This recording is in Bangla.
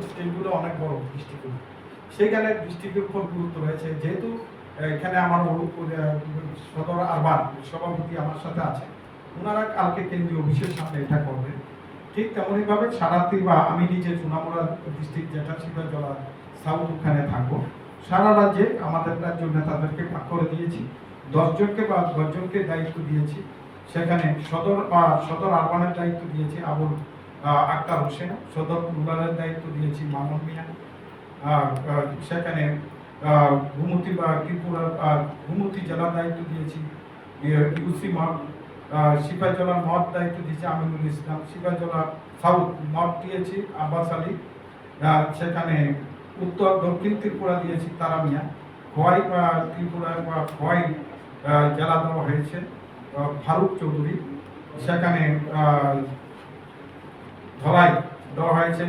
স্টেটগুলো অনেক বড় ডিস্ট্রিক্টগুলো, সেখানে ডিস্ট্রিক্টের উপর গুরুত্ব রয়েছে। যেহেতু এখানে আমার সদর আরবান সভাপতি আমার সাথে আছে, ওনারা কালকে কেন্দ্রীয় অফিসের সামনে এটা করবেন। ঠিক তেমনইভাবে সারাতি বা আমি নিজে চুনামুড়া ডিস্ট্রিক্ট যেটা সিপাহীজলা সাউথ ওখানে থাকবো। সারা রাজ্যে আমাদের রাজ্য নেতাদেরকে ভাগ করে দিয়েছি, 10 জনকে দায়িত্ব দিয়েছি। সেখানে সদর আরবানের দায়িত্ব দিয়েছি আবুল আক্তার হোসেন, সদর রুরালের দায়িত্ব দিয়েছি মামুন মিয়া, সেখানে গুমতি বা ত্রিপুরার গুমতি জেলার দায়িত্ব দিয়েছি ইউসি মঠ, সিপাহীজলার নর্থ দায়িত্ব দিয়েছি আমিনুল ইসলাম, সিপাহীজলা সাউথ নর্থ দিয়েছি আব্বাস আলী, সেখানে উত্তর দক্ষিণ ত্রিপুরা দিয়েছি তারা মিয়া, খোয়াই ত্রিপুরা বা খোয়াই জেলা দেওয়া হয়েছে ফারুক চৌধুরী, সেখানে ধলাই দেওয়া হয়েছে